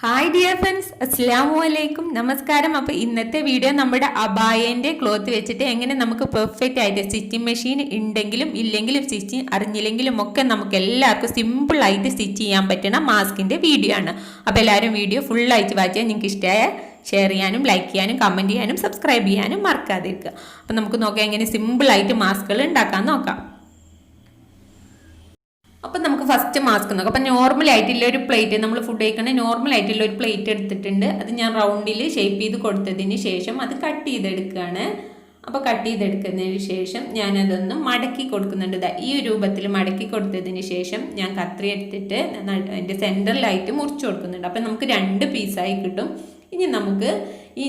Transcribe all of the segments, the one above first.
Hi dear friends, അസ്സലാമു അലൈക്കും, നമസ്കാരം. അപ്പോൾ ഇന്നത്തെ വീഡിയോ നമ്മുടെ അബായേൻ്റെ ക്ലോത്ത് വെച്ചിട്ട് എങ്ങനെ നമുക്ക് പെർഫെക്റ്റ് ആയിട്ട് സ്റ്റിച്ചിങ് മെഷീൻ ഉണ്ടെങ്കിലും ഇല്ലെങ്കിലും സ്റ്റിച്ചിങ് അറിഞ്ഞില്ലെങ്കിലും ഒക്കെ നമുക്ക് എല്ലാവർക്കും സിമ്പിളായിട്ട് സ്റ്റിച്ച് ചെയ്യാൻ പറ്റുന്ന മാസ്കിൻ്റെ വീഡിയോ ആണ്. അപ്പോൾ എല്ലാവരും വീഡിയോ ഫുള്ളായിട്ട് വായിച്ചാൽ നിങ്ങൾക്ക് ഇഷ്ടമായ ഷെയർ ചെയ്യാനും ലൈക്ക് ചെയ്യാനും കമൻറ്റ് ചെയ്യാനും സബ്സ്ക്രൈബ് ചെയ്യാനും മറക്കാതിരിക്കുക. അപ്പോൾ നമുക്ക് നോക്കാം എങ്ങനെ സിമ്പിളായിട്ട് മാസ്കുകൾ ഉണ്ടാക്കാൻ നോക്കാം. അപ്പം നമുക്ക് ഫസ്റ്റ് മാസ്ക് നോക്കാം. അപ്പം നോർമൽ ആയിട്ടുള്ള ഒരു പ്ലേറ്റ്, നമ്മൾ ഫുഡ് കഴിക്കണ നോർമൽ ആയിട്ടുള്ള ഒരു പ്ലേറ്റ് എടുത്തിട്ടുണ്ട്. അത് ഞാൻ റൗണ്ടിൽ ഷേപ്പ് ചെയ്ത് കൊടുത്തതിന് ശേഷം അത് കട്ട് ചെയ്തെടുക്കുകയാണ്. അപ്പോൾ കട്ട് ചെയ്തെടുക്കുന്നതിന് ശേഷം ഞാനതൊന്ന് മടക്കി കൊടുക്കുന്നുണ്ട്. ഈ രൂപത്തിൽ മടക്കി കൊടുത്തതിന് ശേഷം ഞാൻ കത്രി എടുത്തിട്ട് അതിൻ്റെ സെൻറ്ററിലായിട്ട് മുറിച്ച് കൊടുക്കുന്നുണ്ട്. അപ്പം നമുക്ക് 2 പീസായി കിട്ടും. ഇനി നമുക്ക്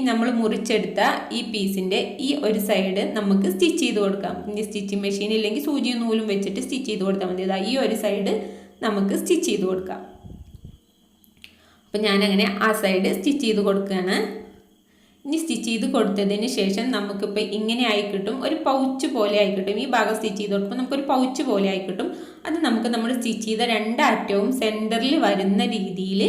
നമ്മൾ മുറിച്ചെടുത്ത ഈ പീസിൻ്റെ ഈ ഒരു സൈഡ് നമുക്ക് സ്റ്റിച്ച് ചെയ്ത് കൊടുക്കാം. ഇനി സ്റ്റിച്ചിങ് മെഷീൻ ഇല്ലെങ്കിൽ സൂചിയും നൂലും വെച്ചിട്ട് സ്റ്റിച്ച് ചെയ്ത് കൊടുത്താൽ മതി. ഈ ഒരു സൈഡ് നമുക്ക് സ്റ്റിച്ച് ചെയ്ത് കൊടുക്കാം. അപ്പം ഞാനങ്ങനെ ആ സൈഡ് സ്റ്റിച്ച് ചെയ്ത് കൊടുക്കുകയാണ്. ഇനി സ്റ്റിച്ച് ചെയ്ത് കൊടുത്തതിന് ശേഷം നമുക്കിപ്പോൾ ഇങ്ങനെ ആയി കിട്ടും, ഒരു പൗച്ച് പോലെ ആയി കിട്ടും. ഈ ഭാഗം സ്റ്റിച്ച് ചെയ്ത് കൊടുക്കുമ്പോൾ നമുക്കൊരു പൗച്ച് പോലെ ആയി കിട്ടും. അത് നമുക്ക് നമ്മൾ സ്റ്റിച്ച് ചെയ്ത 2 അറ്റവും സെൻറ്ററിൽ വരുന്ന രീതിയിൽ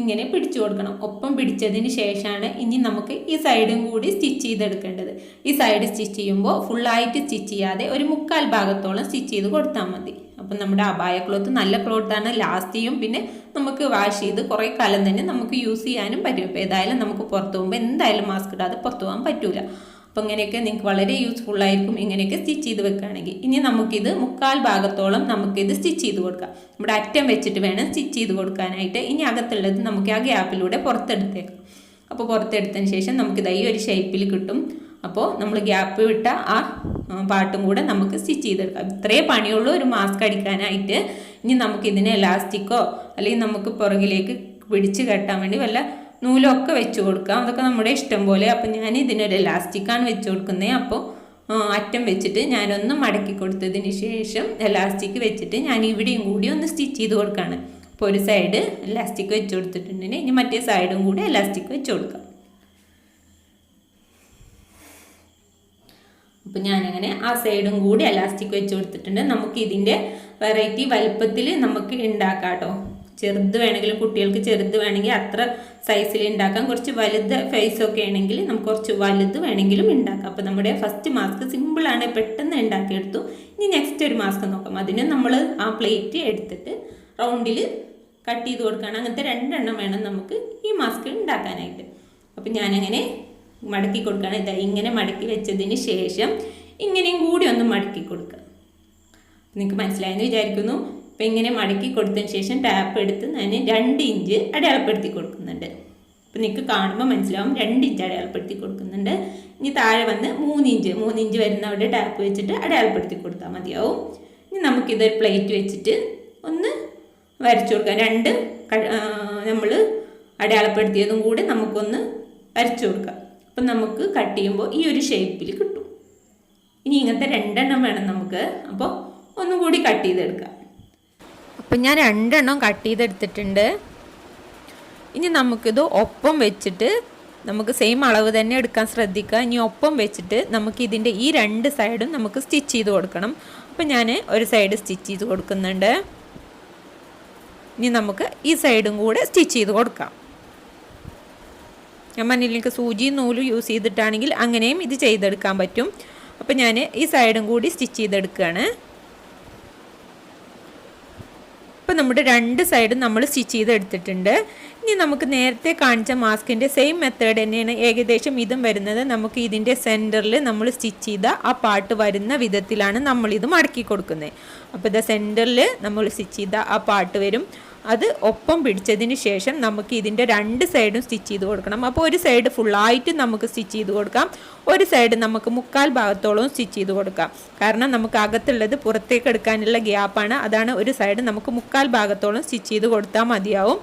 ഇങ്ങനെ പിടിച്ചു കൊടുക്കണം. ഒപ്പം പിടിച്ചതിന് ശേഷമാണ് ഇനി നമുക്ക് ഈ സൈഡും കൂടി സ്റ്റിച്ച് ചെയ്തെടുക്കേണ്ടത്. ഈ സൈഡ് സ്റ്റിച്ച് ചെയ്യുമ്പോൾ ഫുള്ളായിട്ട് സ്റ്റിച്ച് ചെയ്യാതെ ഒരു 1/4 ഭാഗത്തോളം സ്റ്റിച്ച് ചെയ്ത് കൊടുത്താൽ മതി. അപ്പം നമ്മുടെ അബായ ക്ലോത്ത് നല്ല ക്ലോത്താണ്, ലാസ്റ്റ് ചെയ്യും. പിന്നെ നമുക്ക് വാഷ് ചെയ്ത് കുറേ കാലം തന്നെ നമുക്ക് യൂസ് ചെയ്യാനും പറ്റും. ഇപ്പോൾ ഏതായാലും നമുക്ക് പുറത്ത് പോകുമ്പോൾ എന്തായാലും മാസ്ക് ഇടാതെ പുറത്ത് പോകാൻ പറ്റില്ല. അപ്പോൾ ഇങ്ങനെയൊക്കെ നിങ്ങൾക്ക് വളരെ യൂസ്ഫുള്ളായിരിക്കും ഇങ്ങനെയൊക്കെ സ്റ്റിച്ച് ചെയ്ത് വെക്കുകയാണെങ്കിൽ. ഇനി നമുക്കിത് 1/4 ഭാഗത്തോളം നമുക്കിത് സ്റ്റിച്ച് ചെയ്ത് കൊടുക്കാം. നമ്മുടെ അറ്റം വെച്ചിട്ട് വേണം സ്റ്റിച്ച് ചെയ്ത് കൊടുക്കാനായിട്ട്. ഇനി അകത്തുള്ളത് നമുക്ക് ആ ഗ്യാപ്പിലൂടെ പുറത്തെടുത്തേക്കാം. അപ്പോൾ പുറത്തെടുത്തതിന് ശേഷം നമുക്കിത് ഈ ഒരു ഷേപ്പിൽ കിട്ടും. അപ്പോൾ നമ്മൾ ഗ്യാപ്പ് വിട്ട ആ പാട്ടും കൂടെ നമുക്ക് സ്റ്റിച്ച് ചെയ്തെടുക്കാം. ഇത്രയേ പണിയുള്ളൂ ഒരു മാസ്ക് അടിക്കാനായിട്ട്. ഇനി നമുക്കിതിന് എലാസ്റ്റിക്കോ അല്ലെങ്കിൽ നമുക്ക് പുറകിലേക്ക് പിടിച്ച് കെട്ടാൻ വേണ്ടി വല്ല നൂലൊക്കെ വെച്ച് കൊടുക്കാം. അതൊക്കെ നമ്മുടെ ഇഷ്ടം പോലെ. അപ്പോൾ ഞാൻ ഇതിനൊരു എലാസ്റ്റിക്കാണ് വെച്ച് കൊടുക്കുന്നത്. അപ്പോൾ അറ്റം വെച്ചിട്ട് ഞാനൊന്ന് മടക്കി കൊടുത്തതിന് ശേഷം എലാസ്റ്റിക് വെച്ചിട്ട് ഞാൻ ഇവിടെയും കൂടി ഒന്ന് സ്റ്റിച്ച് ചെയ്ത് കൊടുക്കുകയാണ്. അപ്പോൾ ഒരു സൈഡ് എലാസ്റ്റിക് വെച്ച് കൊടുത്തിട്ടുണ്ടെങ്കിൽ ഇനി മറ്റേ സൈഡും കൂടി എലാസ്റ്റിക് വെച്ച് കൊടുക്കാം. അപ്പോൾ ഞാനങ്ങനെ ആ സൈഡും കൂടി എലാസ്റ്റിക് വെച്ച് കൊടുത്തിട്ടുണ്ട്. നമുക്ക് ഇതിൻ്റെ വെറൈറ്റി വലുപ്പത്തിൽ നമുക്ക് ഉണ്ടാക്കാം കേട്ടോ. ചെറുത് വേണമെങ്കിലും കുട്ടികൾക്ക് ചെറുത് വേണമെങ്കിൽ അത്ര സൈസിൽ ഉണ്ടാക്കാം. കുറച്ച് വലുത് ഫേസൊക്കെ ആണെങ്കിൽ നമുക്ക് കുറച്ച് വലുത് വേണമെങ്കിലും ഉണ്ടാക്കാം. അപ്പോൾ നമ്മുടെ ഫസ്റ്റ് മാസ്ക് സിമ്പിളാണ്, പെട്ടെന്ന് ഉണ്ടാക്കിയെടുത്തു. ഇനി നെക്സ്റ്റ് ഒരു മാസ്ക് നോക്കാം. അതിന് നമ്മൾ ആ പ്ലേറ്റ് എടുത്തിട്ട് റൗണ്ടിൽ കട്ട് ചെയ്ത് കൊടുക്കുകയാണ്. അങ്ങനത്തെ 2 എണ്ണം വേണം നമുക്ക് ഈ മാസ്ക് ഉണ്ടാക്കാനായിട്ട്. അപ്പോൾ ഞാനങ്ങനെ മടക്കി കൊടുക്കുകയാണ്. ഇങ്ങനെ മടക്കി വെച്ചതിന് ശേഷം ഇങ്ങനെയും കൂടി ഒന്ന് മടക്കി കൊടുക്കുക. നിങ്ങൾക്ക് മനസ്സിലായെന്ന് വിചാരിക്കുന്നു. അപ്പോൾ ഇങ്ങനെ മടക്കി കൊടുത്തതിന് ശേഷം ടാപ്പ് എടുത്ത് ഞാൻ 2 ഇഞ്ച് അടയാളപ്പെടുത്തി കൊടുക്കുന്നുണ്ട്. അപ്പോൾ നിങ്ങൾക്ക് കാണുമ്പോൾ മനസ്സിലാവും 2 ഇഞ്ച് അടയാളപ്പെടുത്തി കൊടുക്കുന്നുണ്ട്. ഇനി താഴെ വന്ന് 3 ഇഞ്ച് വരുന്ന അവിടെ ടാപ്പ് വെച്ചിട്ട് അടയാളപ്പെടുത്തി കൊടുത്താൽ മതിയാവും. ഇനി നമുക്കിതൊരു പ്ലേറ്റ് വെച്ചിട്ട് ഒന്ന് വരച്ചു കൊടുക്കാം. 2 നമ്മൾ അടയാളപ്പെടുത്തിയതും കൂടെ നമുക്കൊന്ന് വരച്ചു കൊടുക്കാം. അപ്പം നമുക്ക് കട്ട് ചെയ്യുമ്പോൾ ഈ ഒരു ഷേപ്പിൽ കിട്ടും. ഇനി ഇങ്ങനത്തെ 2 എണ്ണം വേണം നമുക്ക്. അപ്പോൾ ഒന്നും കൂടി കട്ട് ചെയ്തെടുക്കാം. അപ്പം ഞാൻ 2 എണ്ണം കട്ട് ചെയ്തെടുത്തിട്ടുണ്ട്. ഇനി നമുക്കിത് ഒപ്പം വെച്ചിട്ട് നമുക്ക് സെയിം അളവ് തന്നെ എടുക്കാൻ ശ്രദ്ധിക്കുക. ഇനി ഒപ്പം വെച്ചിട്ട് നമുക്ക് ഇതിൻ്റെ ഈ 2 സൈഡും നമുക്ക് സ്റ്റിച്ച് ചെയ്ത് കൊടുക്കണം. അപ്പം ഞാൻ ഒരു സൈഡ് സ്റ്റിച്ച് ചെയ്ത് കൊടുക്കുന്നുണ്ട്. ഇനി നമുക്ക് ഈ സൈഡും കൂടെ സ്റ്റിച്ച് ചെയ്ത് കൊടുക്കാം. ഞാൻ മണ്ണിലേക്ക് സൂചിയും നൂലും യൂസ് ചെയ്തിട്ടാണെങ്കിൽ അങ്ങനെയും ഇത് ചെയ്തെടുക്കാൻ പറ്റും. അപ്പം ഞാൻ ഈ സൈഡും കൂടി സ്റ്റിച്ച് ചെയ്തെടുക്കുകയാണ്. അപ്പോൾ നമ്മുടെ 2 സൈഡും നമ്മൾ സ്റ്റിച്ച് ചെയ്തെടുത്തിട്ടുണ്ട്. ഇനി നമുക്ക് നേരത്തെ കാണിച്ച മാസ്കിൻ്റെ സെയിം മെത്തേഡ് തന്നെയാണ് ഏകദേശം ഇതും വരുന്നത്. നമുക്ക് ഇതിൻ്റെ സെൻറ്ററിൽ നമ്മൾ സ്റ്റിച്ച് ചെയ്ത ആ പാർട്ട് വരുന്ന വിധത്തിലാണ് നമ്മളിത് മടക്കി കൊടുക്കുന്നത്. അപ്പോൾ ഇത് സെൻറ്ററിൽ നമ്മൾ സ്റ്റിച്ച് ചെയ്ത ആ പാർട്ട് വരും. അത് ഒപ്പം പിടിച്ചതിന് ശേഷം നമുക്ക് ഇതിൻ്റെ 2 സൈഡും സ്റ്റിച്ച് ചെയ്ത് കൊടുക്കണം. അപ്പോൾ ഒരു സൈഡ് ഫുള്ളായിട്ട് നമുക്ക് സ്റ്റിച്ച് ചെയ്ത് കൊടുക്കാം, ഒരു സൈഡ് നമുക്ക് 1/4 ഭാഗത്തോളം സ്റ്റിച്ച് ചെയ്ത് കൊടുക്കാം. കാരണം നമുക്ക് അകത്തുള്ളത് പുറത്തേക്ക് എടുക്കാനുള്ള ഗ്യാപ്പാണ്. അതാണ് ഒരു സൈഡ് നമുക്ക് 1/4 ഭാഗത്തോളം സ്റ്റിച്ച് ചെയ്ത് കൊടുത്താൽ മതിയാവും.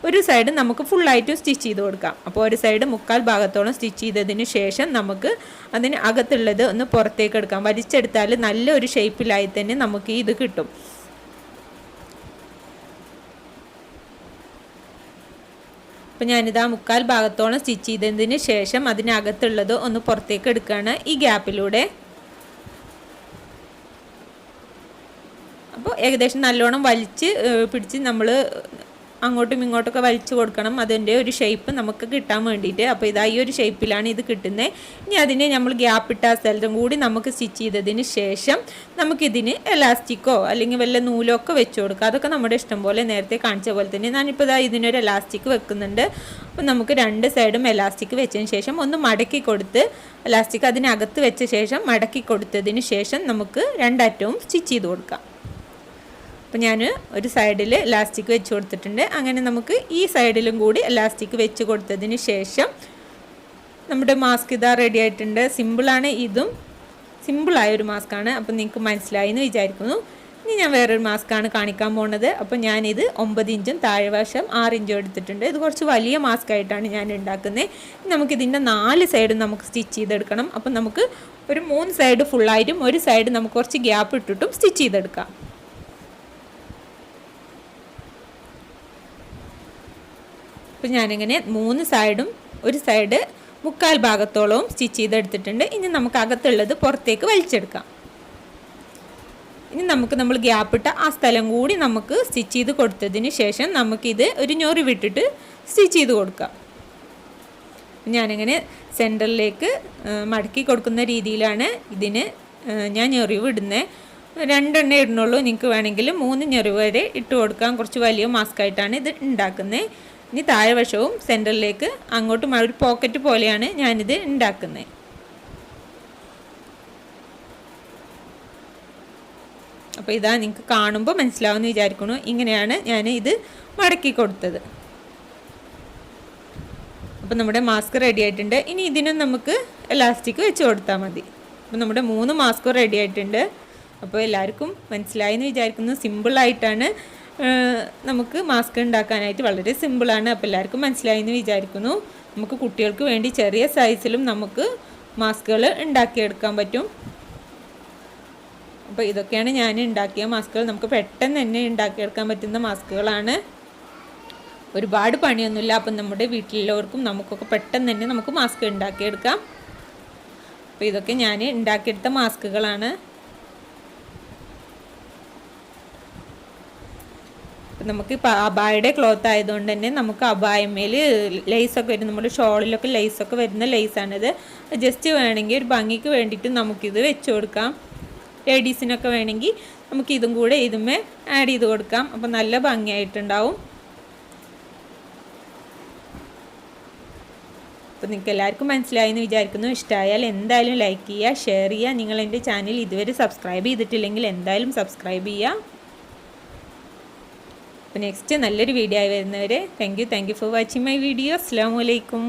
ഒരു സൈഡ് നമുക്ക് ഫുള്ളായിട്ടും സ്റ്റിച്ച് ചെയ്ത് കൊടുക്കാം. അപ്പോൾ ഒരു സൈഡ് 1/4 ഭാഗത്തോളം സ്റ്റിച്ച് ചെയ്തതിന് ശേഷം നമുക്ക് അതിന് അകത്തുള്ളത് ഒന്ന് പുറത്തേക്ക് എടുക്കാം. വലിച്ചെടുത്താൽ നല്ലൊരു ഷേപ്പിലായി തന്നെ നമുക്ക് ഇത് കിട്ടും. അപ്പോൾ ഞാനിതാ 1/4 ഭാഗത്തോളം സ്റ്റിച്ച് ചെയ്തതിന് ശേഷം അതിനകത്തുള്ളത് ഒന്ന് പുറത്തേക്ക് എടുക്കുകയാണ് ഈ ഗ്യാപ്പിലൂടെ. അപ്പോൾ ഏകദേശം നല്ലോണം വലിച്ച് പിടിച്ച് നമ്മൾ അങ്ങോട്ടും ഇങ്ങോട്ടൊക്കെ വലിച്ചു കൊടുക്കണം, അതിൻ്റെ ഒരു ഷേപ്പ് നമുക്ക് കിട്ടാൻ വേണ്ടിയിട്ട്. അപ്പോൾ ഇതാ ഈ ഒരു ഷേപ്പിലാണ് ഇത് കിട്ടുന്നത്. ഇനി അതിനെ നമ്മൾ ഗ്യാപ്പ് ഇട്ട സ്ഥലത്തും കൂടി നമുക്ക് സ്റ്റിച്ച് ചെയ്തതിന് ശേഷം നമുക്കിതിന് എലാസ്റ്റിക്കോ അല്ലെങ്കിൽ വല്ല നൂലോ ഒക്കെ വെച്ച് കൊടുക്കുക. അതൊക്കെ നമ്മുടെ ഇഷ്ടം പോലെ നേരത്തെ കാണിച്ച പോലെ തന്നെ. ഞാനിപ്പോൾ ഇതാ ഇതിനൊരു എലാസ്റ്റിക് വെക്കുന്നുണ്ട്. അപ്പോൾ നമുക്ക് രണ്ട് സൈഡും എലാസ്റ്റിക് വെച്ചതിന് ശേഷം ഒന്ന് മടക്കി കൊടുത്ത്, എലാസ്റ്റിക് അതിനകത്ത് വെച്ച ശേഷം മടക്കി കൊടുത്തതിന് ശേഷം നമുക്ക് രണ്ടറ്റവും സ്റ്റിച്ച് ചെയ്ത് കൊടുക്കാം. അപ്പോൾ ഞാൻ ഒരു സൈഡിൽ എലാസ്റ്റിക് വെച്ച് കൊടുത്തിട്ടുണ്ട്. അങ്ങനെ നമുക്ക് ഈ സൈഡിലും കൂടി എലാസ്റ്റിക് വെച്ച് കൊടുത്തതിന് ശേഷം നമ്മുടെ മാസ്ക് ഇതാ റെഡി ആയിട്ടുണ്ട്. സിമ്പിളാണ്, ഇതും സിമ്പിളായൊരു മാസ്കാണ്. അപ്പോൾ നിങ്ങൾക്ക് മനസ്സിലായി എന്ന് വിചാരിക്കുന്നു. ഇനി ഞാൻ വേറൊരു മാസ്കാണ് കാണിക്കാൻ പോകുന്നത്. അപ്പോൾ ഞാനിത് 9 ഇഞ്ചും താഴ്വശം 6 ഇഞ്ചും എടുത്തിട്ടുണ്ട്. ഇത് കുറച്ച് വലിയ മാസ്കായിട്ടാണ് ഞാൻ ഉണ്ടാക്കുന്നത്. നമുക്കിതിൻ്റെ 4 സൈഡും നമുക്ക് സ്റ്റിച്ച് ചെയ്തെടുക്കണം. അപ്പം നമുക്ക് ഒരു 3 സൈഡ് ഫുള്ളായിട്ടും ഒരു സൈഡ് നമുക്ക് കുറച്ച് ഗ്യാപ്പ് ഇട്ടിട്ടും സ്റ്റിച്ച് ചെയ്തെടുക്കാം. അപ്പോൾ ഞാനിങ്ങനെ 3 സൈഡും ഒരു സൈഡ് 3/4 ഭാഗത്തോളവും സ്റ്റിച്ച് ചെയ്തെടുത്തിട്ടുണ്ട്. ഇനി നമുക്ക് അകത്തുള്ളത് പുറത്തേക്ക് വലിച്ചെടുക്കാം. ഇനി നമ്മൾ ഗ്യാപ്പ് ഇട്ട ആ സ്ഥലം കൂടി നമുക്ക് സ്റ്റിച്ച് ചെയ്ത് കൊടുത്തതിന് ശേഷം നമുക്കിത് ഒരു ഞൊറി വിട്ടിട്ട് സ്റ്റിച്ച് ചെയ്ത് കൊടുക്കാം. ഞാനിങ്ങനെ സെൻറ്ററിലേക്ക് മടക്കി കൊടുക്കുന്ന രീതിയിലാണ് ഇതിന് ഞാൻ ഞൊറിവ് ഇടുന്നത്. 2 എണ്ണ ഇടുന്നുള്ളൂ. നിങ്ങൾക്ക് വേണമെങ്കിൽ 3 ഞൊറിവ് വരെ ഇട്ട് കൊടുക്കാം. കുറച്ച് വലിയ മാസ്കായിട്ടാണ് ഇത് ഉണ്ടാക്കുന്നത്. ഇനി താഴ്വശവും സെൻറ്ററിലേക്ക് അങ്ങോട്ടും ഒരു പോക്കറ്റ് പോലെയാണ് ഞാനിത് ഉണ്ടാക്കുന്നത്. അപ്പോൾ ഇതാ നിങ്ങൾക്ക് കാണുമ്പോൾ മനസ്സിലാവുമെന്ന് വിചാരിക്കുന്നു. ഇങ്ങനെയാണ് ഞാൻ ഇത് മടക്കി കൊടുത്തത്. അപ്പോൾ നമ്മുടെ മാസ്ക് റെഡി ആയിട്ടുണ്ട്. ഇനി ഇതിനും നമുക്ക് എലാസ്റ്റിക് വെച്ച് കൊടുത്താൽ മതി. അപ്പോൾ നമ്മുടെ 3 മാസ്കും റെഡി ആയിട്ടുണ്ട്. അപ്പോൾ എല്ലാവർക്കും മനസ്സിലായി എന്ന് വിചാരിക്കുന്നു. സിമ്പിളായിട്ടാണ് നമുക്ക് മാസ്ക് ഉണ്ടാക്കാനായിട്ട്, വളരെ സിമ്പിളാണ്. അപ്പോൾ എല്ലാവർക്കും മനസ്സിലായി എന്ന് വിചാരിക്കുന്നു. നമുക്ക് കുട്ടികൾക്ക് വേണ്ടി ചെറിയ സൈസിലും നമുക്ക് മാസ്കുകൾ ഉണ്ടാക്കിയെടുക്കാൻ പറ്റും. അപ്പോൾ ഇതൊക്കെയാണ് ഞാൻ ഉണ്ടാക്കിയ മാസ്കുകൾ. നമുക്ക് പെട്ടെന്ന് തന്നെ ഉണ്ടാക്കിയെടുക്കാൻ പറ്റുന്ന മാസ്കുകളാണ്. ഒരുപാട് പണിയൊന്നുമില്ല. അപ്പം നമ്മുടെ വീട്ടിലുള്ളവർക്കും നമുക്കൊക്കെ പെട്ടെന്ന് തന്നെ നമുക്ക് മാസ്ക് ഉണ്ടാക്കിയെടുക്കാം. അപ്പോൾ ഇതൊക്കെ ഞാൻ ഉണ്ടാക്കിയെടുത്ത മാസ്കുകളാണ്. നമുക്ക് ഇപ്പോൾ അബായയുടെ ക്ലോത്ത് ആയതുകൊണ്ട് തന്നെ നമുക്ക് അബായമേൽ ലേസൊക്കെ വരും. നമ്മുടെ ഷോളിലൊക്കെ ലേസൊക്കെ വരുന്ന ലേസാണിത്. ജസ്റ്റ് വേണമെങ്കിൽ ഒരു ഭംഗിക്ക് വേണ്ടിയിട്ട് നമുക്കിത് വെച്ച് കൊടുക്കാം. ലേഡീസിനൊക്കെ വേണമെങ്കിൽ നമുക്ക് ഇതും കൂടെ ഇതുമേ ആഡ് ചെയ്ത് കൊടുക്കാം. അപ്പോൾ നല്ല ഭംഗിയായിട്ടുണ്ടാവും. അപ്പോൾ നിങ്ങൾക്ക് എല്ലാവർക്കും മനസ്സിലായി എന്ന് വിചാരിക്കുന്നു. ഇഷ്ടമായാൽ എന്തായാലും ലൈക്ക് ചെയ്യുക, ഷെയർ ചെയ്യുക. നിങ്ങൾ എൻ്റെ ചാനൽ ഇതുവരെ സബ്സ്ക്രൈബ് ചെയ്തിട്ടില്ലെങ്കിൽ എന്തായാലും സബ്സ്ക്രൈബ് ചെയ്യുക. അപ്പോൾ നെക്സ്റ്റ് നല്ലൊരു വീഡിയോ ആയി വരുന്നവരെ thank you for watching my video. അസ്സലാമു അലൈക്കും.